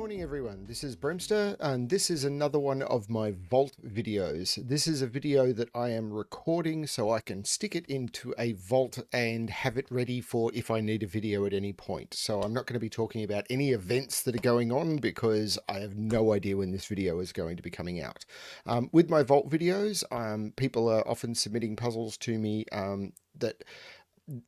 morning everyone, this is Bremster and this is another one of my vault videos. This is a video that I am recording so I can stick it into a vault and have it ready for if I need a video at any point. So I'm not going to be talking about any events that are going on because I have no idea when this video is going to be coming out. With my vault videos, people are often submitting puzzles to me that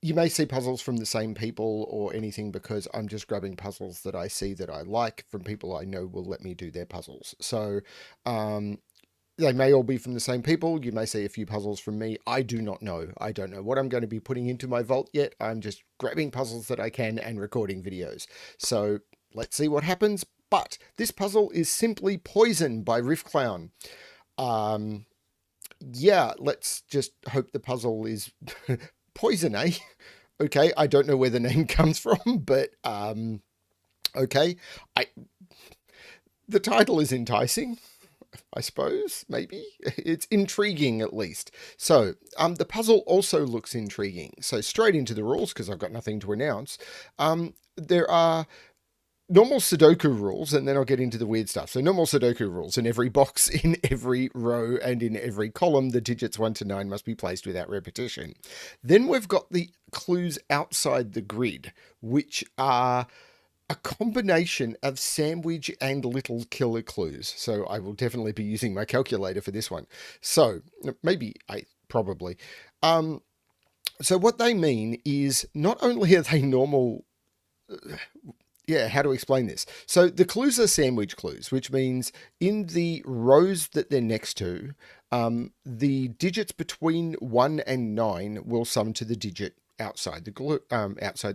you may see puzzles from the same people or anything because I'm just grabbing puzzles that I see that I like from people I know will let me do their puzzles. So they may all be from the same people. You may see a few puzzles from me. I do not know. I don't know what I'm going to be putting into my vault yet. I'm just grabbing puzzles that I can and recording videos. So let's see what happens. But this puzzle is simply Poison by Riffclown. Yeah, let's just hope the puzzle is Poison, eh? Okay, I don't know where the name comes from, but okay. The title is enticing, I suppose, maybe. It's intriguing at least. So, the puzzle also looks intriguing. So straight into the rules, because I've got nothing to announce. There are normal Sudoku rules, and then I'll get into the weird stuff. So normal Sudoku rules: in every box, in every row, and in every column, the digits 1 to 9 must be placed without repetition. Then we've got the clues outside the grid, which are a combination of sandwich and little killer clues. So I will definitely be using my calculator for this one. So probably. So what they mean is not only are they normal... Yeah, how to explain this? So the clues are sandwich clues, which means in the rows that they're next to, the digits between 1 and 9 will sum to the digit outside the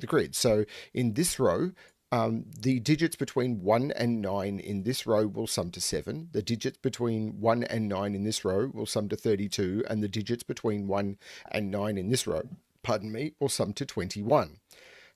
grid. So in this row, the digits between 1 and 9 in this row will sum to 7. The digits between 1 and 9 in this row will sum to 32. And the digits between 1 and 9 in this row, will sum to 21.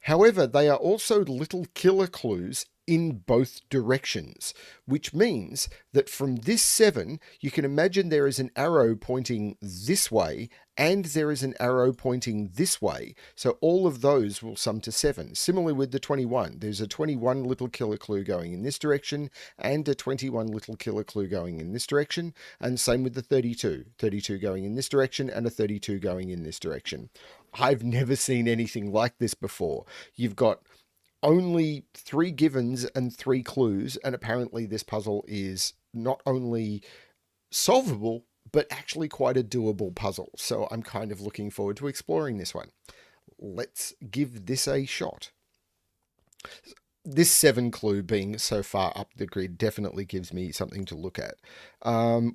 However, they are also little killer clues in both directions, which means that from this 7, you can imagine there is an arrow pointing this way and there is an arrow pointing this way. So all of those will sum to 7. Similarly with the 21, there's a 21 little killer clue going in this direction and a 21 little killer clue going in this direction. And same with the 32, 32 going in this direction and a 32 going in this direction. I've never seen anything like this before. You've got only 3 givens and 3 clues, and apparently this puzzle is not only solvable, but actually quite a doable puzzle. So I'm kind of looking forward to exploring this one. Let's give this a shot. This 7 clue being so far up the grid definitely gives me something to look at.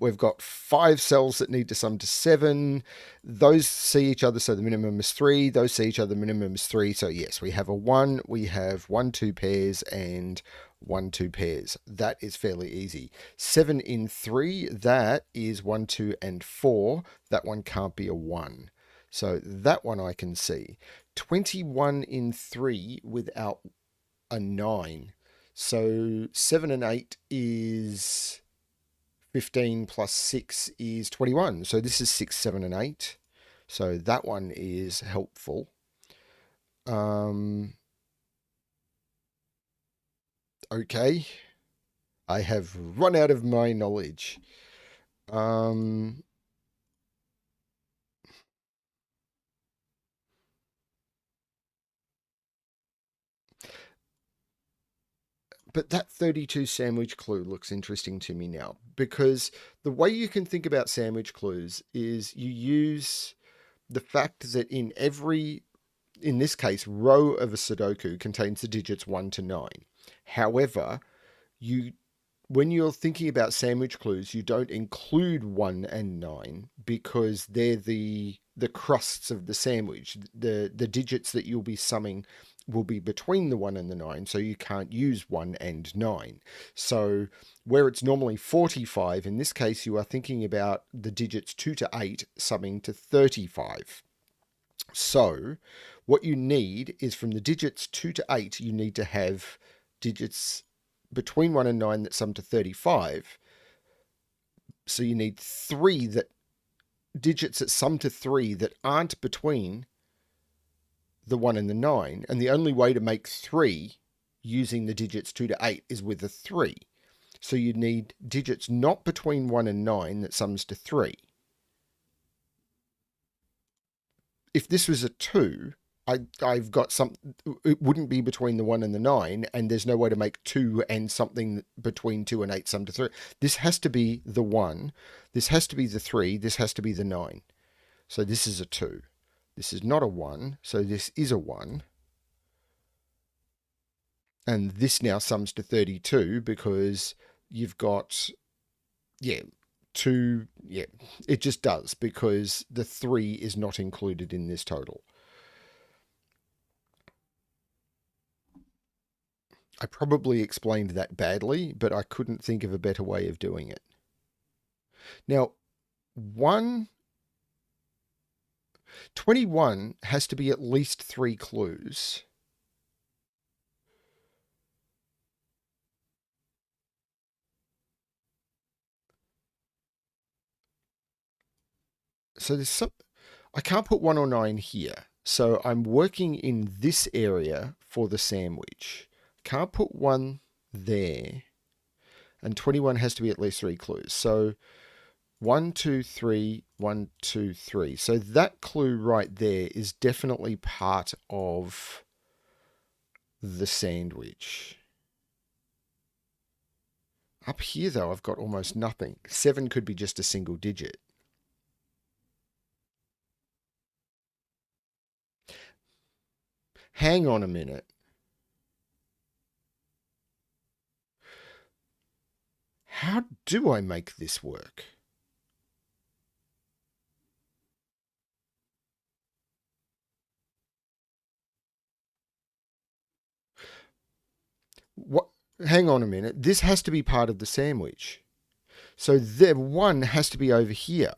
We've got 5 cells that need to sum to 7. Those see each other, so the minimum is 3. Those see each other, the minimum is 3. So yes, we have a 1, we have 1, 2 pairs, and 1, 2 pairs. That is fairly easy. 7 in 3, that is 1, 2, and 4. That one can't be a 1. So that one I can see. 21 in 3 without a 9. So 7 and 8 is 15 plus 6 is 21. So this is 6, 7, and 8. So that one is helpful. Okay. I have run out of my knowledge. But that 32 sandwich clue looks interesting to me now, because the way you can think about sandwich clues is you use the fact that in this case, row of a Sudoku contains the digits 1 to 9. However, when you're thinking about sandwich clues, you don't include 1 and 9 because they're the crusts of the sandwich. The digits that you'll be summing will be between the 1 and the 9, so you can't use 1 and 9. So where it's normally 45, in this case you are thinking about the digits 2 to 8 summing to 35. So what you need is from the digits 2 to 8, you need to have digits between 1 and 9 that sum to 35. So you need digits that sum to 3 that aren't between the 1 and the 9. And the only way to make 3 using the digits 2 to 8 is with a 3. So you need digits not between 1 and 9 that sums to 3. If this was a 2, I've got some. It wouldn't be between the 1 and the 9, and there's no way to make 2 and something between 2 and 8 sum to 3. This has to be the 1. This has to be the 3. This has to be the 9. So this is a 2. This is not a 1, so this is a 1. And this now sums to 32 because you've got, 2, it just does because the 3 is not included in this total. I probably explained that badly, but I couldn't think of a better way of doing it. Now, 21 has to be at least 3 clues. So there's some, I can't put 1 or 9 here. So I'm working in this area for the sandwich. Can't put 1 there. And 21 has to be at least 3 clues. So 1, 2, 3, 1, 2, 3. So that clue right there is definitely part of the sandwich. Up here, though, I've got almost nothing. 7 could be just a single digit. Hang on a minute. How do I make this work? What? Hang on a minute. This has to be part of the sandwich. So the 1 has to be over here.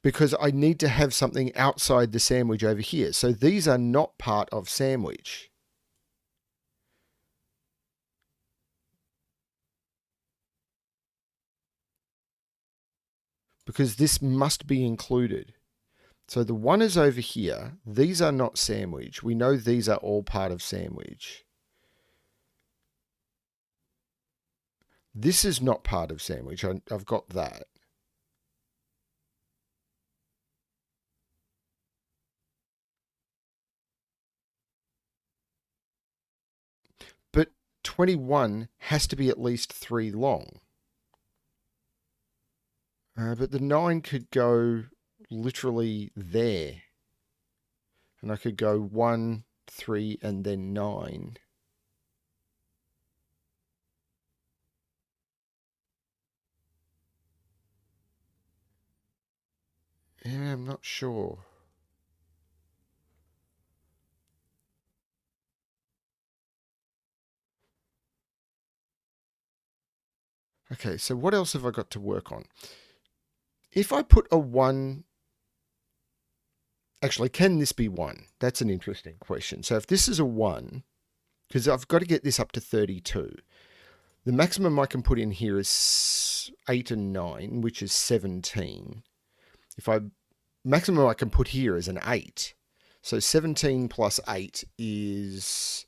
Because I need to have something outside the sandwich over here. So these are not part of sandwich. Because this must be included. So the 1 is over here. These are not sandwich. We know these are all part of sandwich. This is not part of sandwich. I've got that. But 21 has to be at least 3 long. But the 9 could go literally there. And I could go 1, 3, and then 9. Yeah, I'm not sure. Okay, so what else have I got to work on? If I put a 1... Actually, can this be 1? That's an interesting question. So if this is a 1, because I've got to get this up to 32, the maximum I can put in here is 8 and 9, which is 17. Maximum I can put here is an 8. So 17 plus 8 is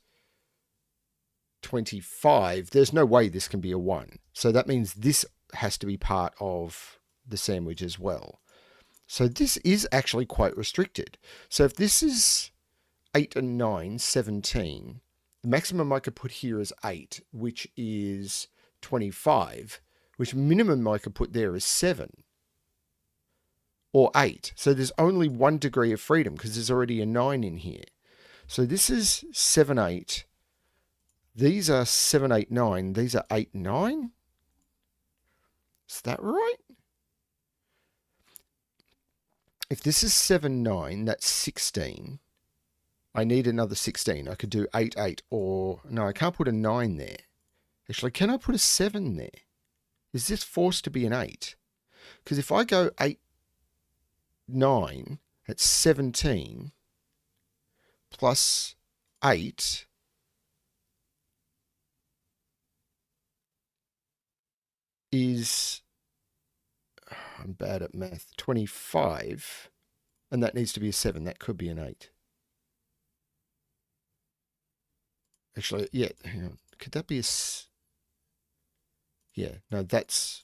25. There's no way this can be a 1. So that means this has to be part of the sandwich as well. So this is actually quite restricted. So if this is 8 and 9, 17, the maximum I could put here is 8, which is 25, which minimum I could put there is 7 or 8. So there's only 1 degree of freedom because there's already a 9 in here. So this is 7, 8. These are 7, 8, 9. These are 8, 9. Is that right? If this is 7, 9, that's 16. I need another 16. I could do 8, 8, or... No, I can't put a 9 there. Actually, can I put a 7 there? Is this forced to be an 8? Because if I go 8, 9, that's 17, plus 8... is... I'm bad at math. 25. And that needs to be a 7. That could be an 8. Actually, yeah, hang on. Could that be a... Yeah, no, that's...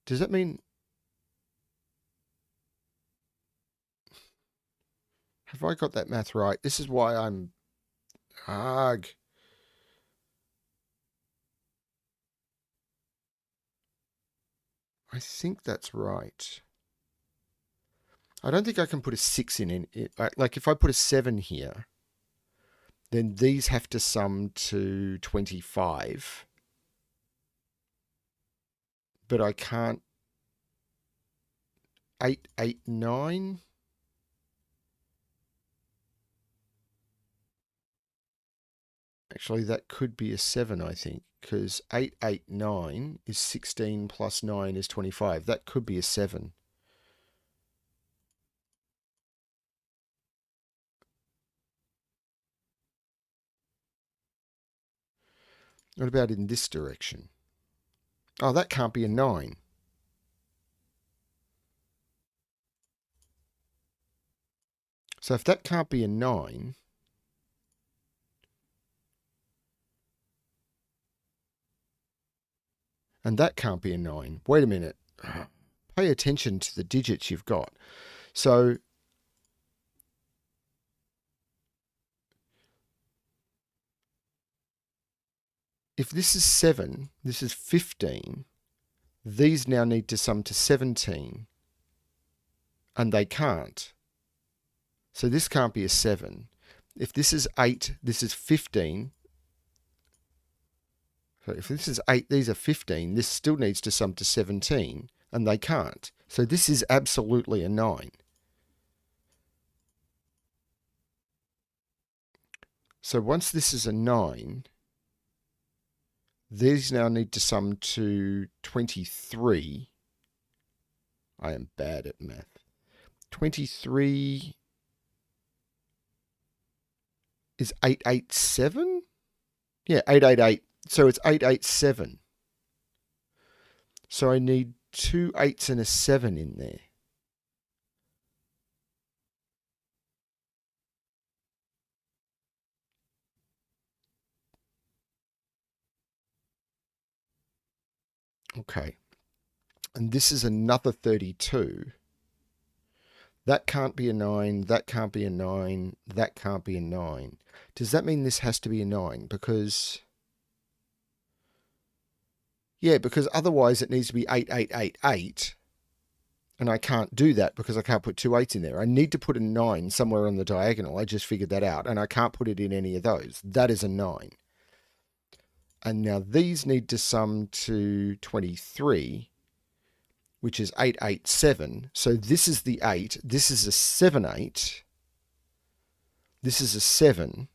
Does that mean... Have I got that math right? This is why I'm... Arg. I think that's right. I don't think I can put a 6 in it. Like, if I put a 7 here, then these have to sum to 25. But I can't... 8, 8, 9? Actually, that could be a 7, I think, because 8, 8, 9 is 16 plus 9 is 25. That could be a 7. What about in this direction? Oh, that can't be a 9. So if that can't be a 9, and that can't be a 9, wait a minute. Pay attention to the digits you've got. So if this is 7, this is 15, these now need to sum to 17, and they can't. So this can't be a 7. If this is 8, this is 15. So if this is 8, these are 15, this still needs to sum to 17, and they can't. So this is absolutely a 9. So once this is a 9, these now need to sum to 23. I am bad at math. 23 is 887? Yeah, 888. So it's 887. So I need 2 8s and a 7 in there. Okay. And this is another 32. That can't be a 9. That can't be a 9. That can't be a 9. Does that mean this has to be a 9? Because... Yeah, because otherwise it needs to be 8888. And I can't do that because I can't put 2 8s in there. I need to put a 9 somewhere on the diagonal. I just figured that out. And I can't put it in any of those. That is a 9. And now these need to sum to 23, which is 887. So this is the 8. This is a 7 8. This is a 7.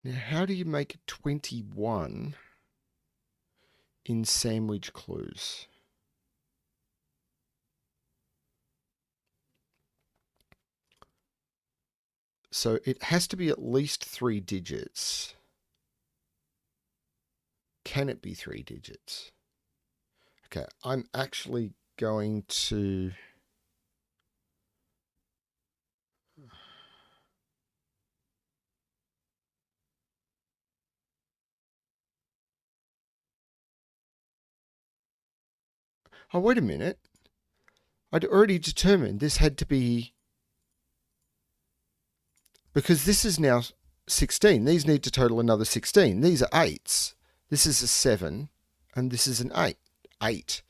Now, how do you make 21 in sandwich clues? So it has to be at least 3 digits. Can it be 3 digits? Okay, I'm actually going to... Oh, wait a minute. I'd already determined this had to be... Because this is now 16. These need to total another 16. These are 8s. This is a 7, and this is an 8. 8.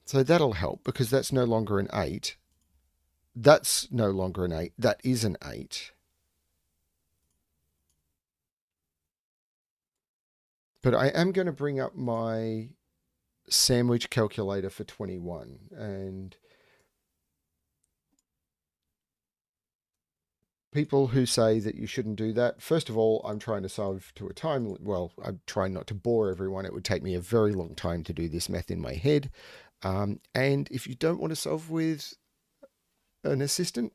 So that'll help because that's no longer an 8. That's no longer an 8. That is an 8. But I am going to bring up my sandwich calculator for 21. And people who say that you shouldn't do that, first of all, I'm trying to solve to a time. Well, I'm trying not to bore everyone. It would take me a very long time to do this math in my head. And if you don't want to solve with an assistant,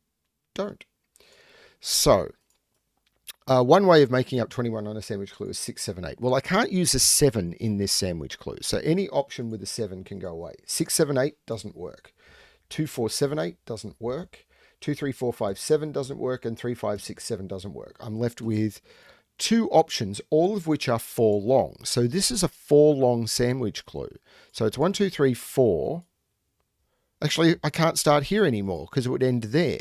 don't. So, one way of making up 21 on a sandwich clue is 6, 7, 8. Well, I can't use a 7 in this sandwich clue. So any option with a 7 can go away. 6, 7, 8 doesn't work. 2, 4, 7, 8 doesn't work. 2, 3, 4, 5, 7 doesn't work. And 3, 5, 6, 7 doesn't work. I'm left with 2 options, all of which are 4 long. So this is a 4 long sandwich clue. So it's 1, 2, 3, 4. Actually, I can't start here anymore because it would end there.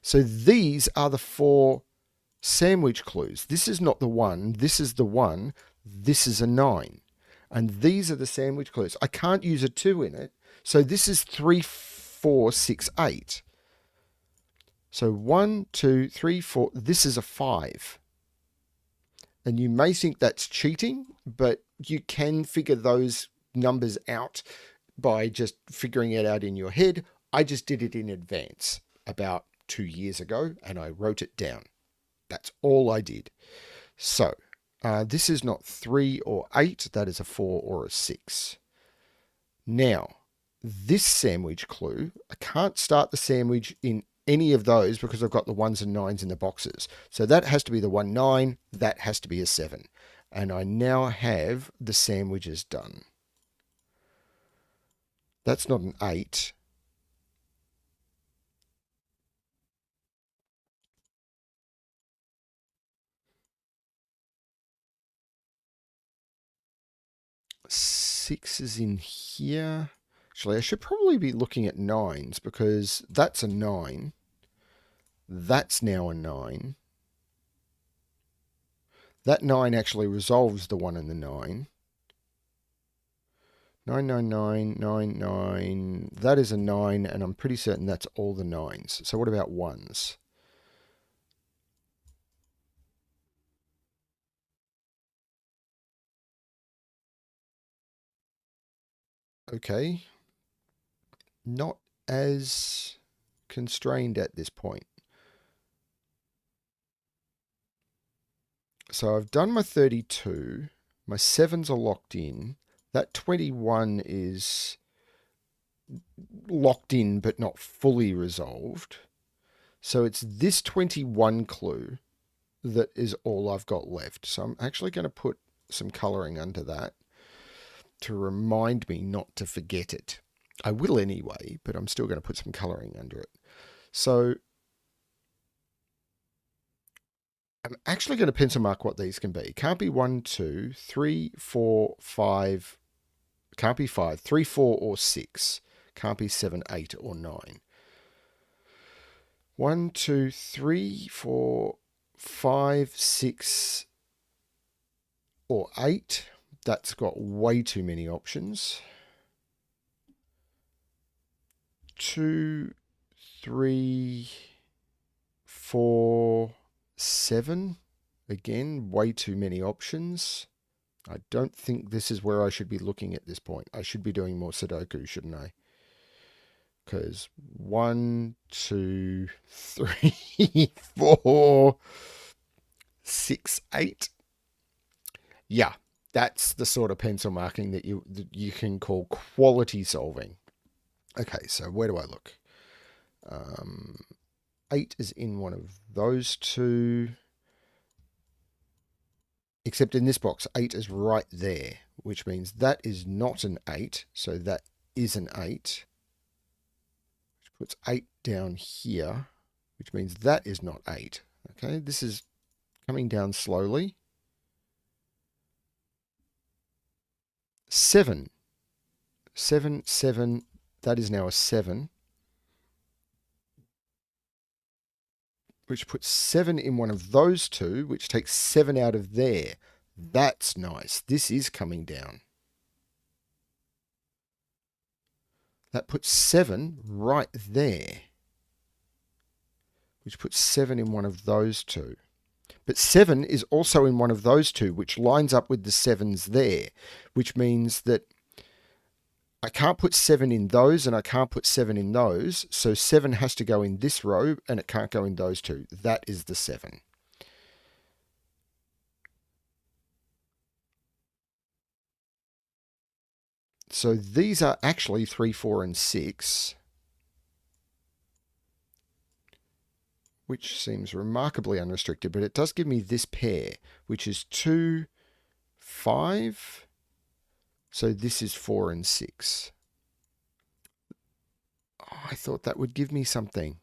So these are the 4 sandwich clues. This is not the 1. This is the 1. This is a 9. And these are the sandwich clues. I can't use a 2 in it. So this is 3, 4, 6, 8. So 1, 2, 3, 4. This is a 5. And you may think that's cheating, but you can figure those numbers out by just figuring it out in your head. I just did it in advance about 2 years ago, and I wrote it down. That's all I did. So this is not 3 or 8. That is a 4 or a 6. Now, this sandwich clue, I can't start the sandwich in any of those because I've got the 1s and 9s in the boxes. So that has to be the 1, 9. That has to be a 7. And I now have the sandwiches done. That's not an 8. Six is in here. Actually, I should probably be looking at 9s because that's a 9. That's now a 9. That 9 actually resolves the 1 and the 9. 9, 9, 9, 9, 9. That is a 9, and I'm pretty certain that's all the 9s. So what about 1s? Okay. Not as constrained at this point. So I've done my 32. My 7s are locked in. That 21 is locked in but not fully resolved. So it's this 21 clue that is all I've got left. So I'm actually going to put some colouring under that to remind me not to forget it. I will anyway, but I'm still going to put some colouring under it. So I'm actually going to pencil mark what these can be. It can't be 1, 2, 3, 4, 5. Can't be 5. 3, 4, or 6. Can't be 7, 8, or 9. 1, 2, 3, 4, 5, 6, or 8. That's got way too many options. 2, 3, 4, 7. Again, way too many options. I don't think this is where I should be looking at this point. I should be doing more Sudoku, shouldn't I? Because 1, 2, 3, 4, 6, 8. Yeah, that's the sort of pencil marking that you can call quality solving. Okay, so where do I look? 8 is in one of those two. Except in this box, 8 is right there, which means that is not an 8. So that is an 8. Which puts 8 down here, which means that is not 8. Okay, this is coming down slowly. 7. 7, 7. That is now a 7. Which puts 7 in one of those two, which takes 7 out of there. That's nice. This is coming down. That puts 7 right there, which puts 7 in one of those two. But 7 is also in one of those two, which lines up with the 7s there, which means that I can't put 7 in those and I can't put 7 in those. So 7 has to go in this row and it can't go in those two. That is the 7. So these are actually 3, 4, and 6, which seems remarkably unrestricted, but it does give me this pair, which is 2, 5. So this is 4 and 6. Oh, I thought that would give me something.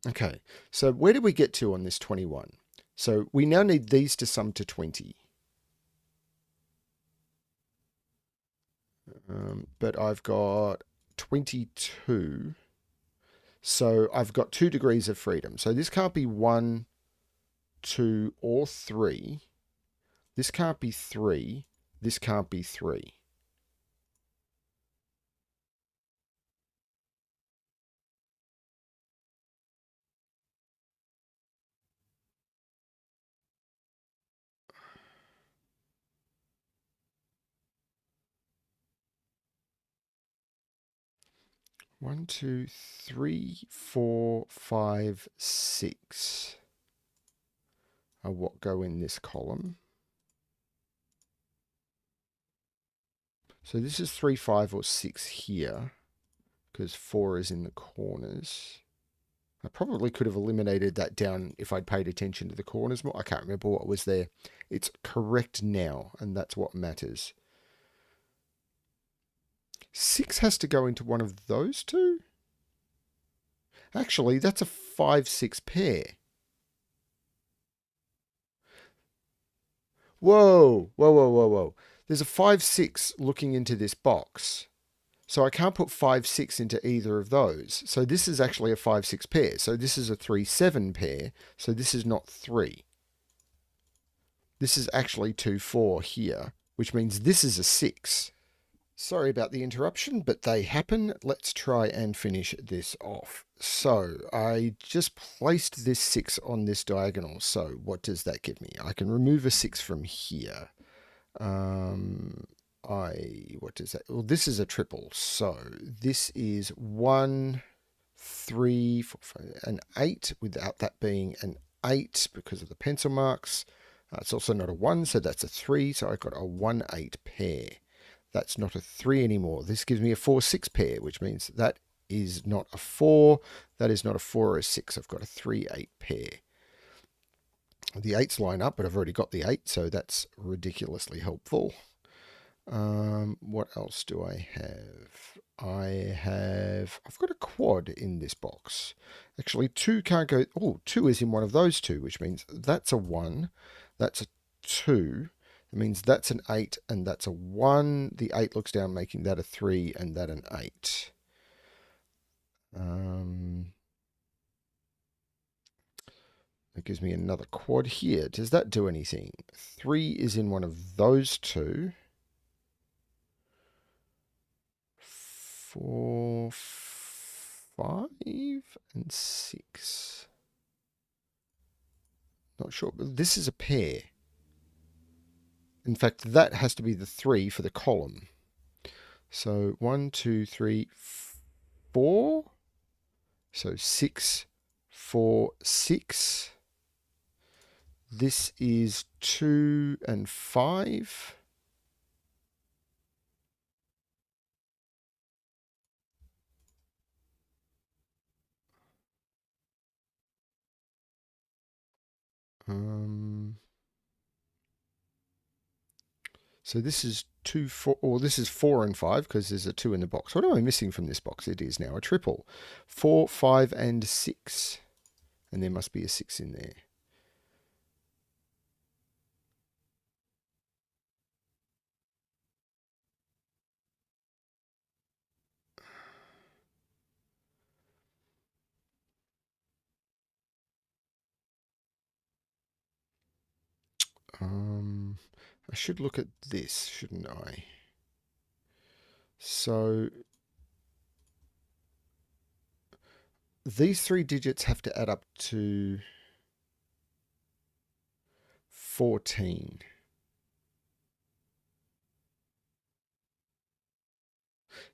Okay. So where did we get to on this 21? So we now need these to sum to 20. But I've got 22. So I've got 2 degrees of freedom. So this can't be 1, 2, or 3. This can't be 3. This can't be 3. One, two, three, 4, 5, 6 are what go in this column. So this is 3, 5, or 6 here, because 4 is in the corners. I probably could have eliminated that down if I'd paid attention to the corners more. I can't remember what was there. It's correct now, and that's what matters. 6 has to go into one of those two? Actually, that's a 5, 6 pair. Whoa, whoa, whoa, whoa, whoa. There's a 5, 6 looking into this box. So I can't put 5, 6 into either of those. So this is actually a 5, 6 pair. So this is a 3, 7 pair. So this is not 3. This is actually 2, 4 here, which means this is a 6. Sorry about the interruption, but they happen. Let's try and finish this off. So I just placed this 6 on this diagonal. So what does that give me? I can remove a 6 from here. What does that? Well, this is a triple. So this is 1, 3, 4, 5, an 8, without that being an 8 because of the pencil marks. It's also not a 1, so that's a 3. So I've got a 1, 8 pair. That's not a 3 anymore. This gives me a 4, 6 pair, which means that is not a 4. That is not a 4 or a 6. I've got a 3, 8 pair. The 8s line up, but I've already got the 8, so that's ridiculously helpful. What else do I have? I've got a quad in this box. Actually, 2 can't go. Oh, 2 is in one of those two, which means that's a 1, that's a 2. It means that's an 8 and that's a 1. The 8 looks down, making that a 3 and that an 8. That gives me another quad here. Does that do anything? 3 is in one of those two. 4, 5, and 6. Not sure, but this is a pair. In fact, that has to be the 3 for the column. So 1, 2, 3, 4. So 6, 4, 6. This is 2 and 5. So this is 2, 4, or this is 4 and 5 because there's a 2 in the box. What am I missing from this box? It is now a triple. 4, 5, and 6. And there must be a 6 in there. I should look at this, shouldn't I? So these 3 digits have to add up to 14.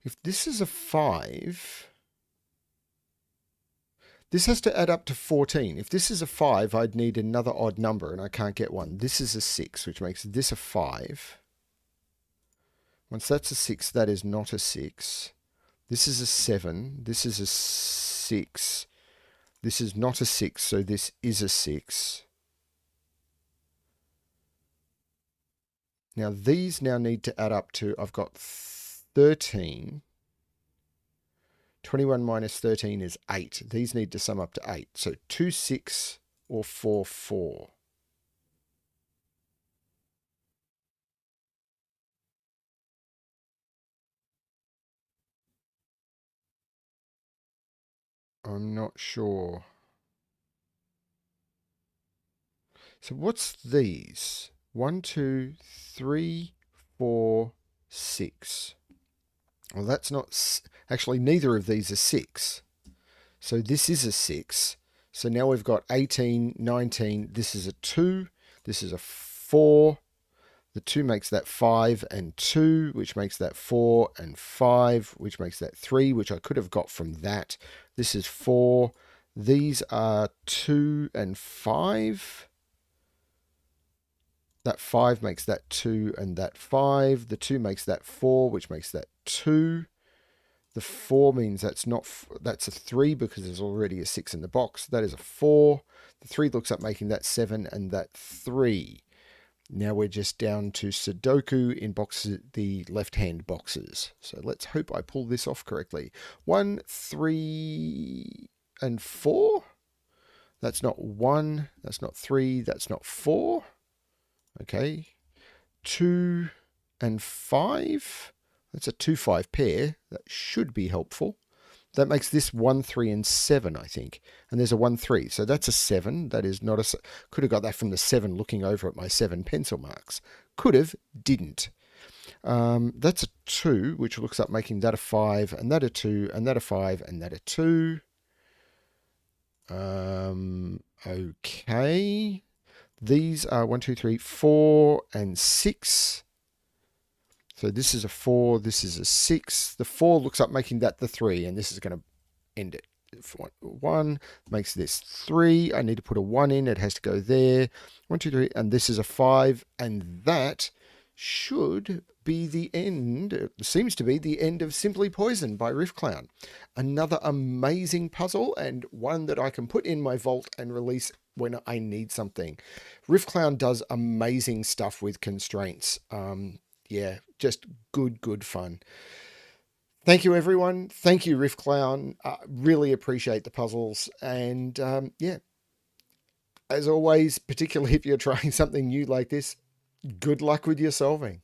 If this is a 5, this has to add up to 14. If this is a 5, I'd need another odd number, and I can't get one. This is a 6, which makes this a 5. Once that's a 6, that is not a 6. This is a 7. This is a 6. This is not a 6, so this is a 6. Now, these now need to add up to, I've got 13. 21 minus 13 is 8. These need to sum up to 8. So 2, 6 or 4, 4. I'm not sure. So what's these? 1, 2, 3, 4, 6. Well, that's not... Actually, neither of these are 6. So this is a 6. So now we've got 18, 19. This is a 2. This is a 4. The 2 makes that 5 and 2, which makes that 4 and 5, which makes that 3, which I could have got from that. This is 4. These are 2 and 5. That 5 makes that 2 and that 5. The 2 makes that 4, which makes that 2. The 4 means that's a 3 because there's already a 6 in the box. That is a 4. The 3 looks up making that 7 and that 3. Now we're just down to Sudoku in the left-hand boxes. So let's hope I pull this off correctly. 1, 3, and 4. That's not 1. That's not 3. That's not 4. Okay. 2 and 5. That's a 2, 5 pair. That should be helpful. That makes this 1, 3, and 7, I think. And there's a 1, 3. So that's a 7. That is not a... Could have got that from the 7 looking over at my 7 pencil marks. Could have, didn't. That's a 2, which looks up making that a 5, and that a 2, and that a 5, and that a 2. Okay. These are 1, 2, 3, 4, and 6. So this is a 4, this is a 6. The 4 looks up making that the 3, and this is going to end it. 1 makes this 3. I need to put a 1 in. It has to go there. 1, 2, 3, and this is a 5, and that should be the end. It seems to be the end of Simply Poison by Riffclown. Another amazing puzzle, and one that I can put in my vault and release when I need something. Riffclown does amazing stuff with constraints. Yeah, just good fun. Thank you, everyone. Thank you, Riffclown. Really appreciate the puzzles. And yeah, as always, particularly if you're trying something new like this, good luck with your solving.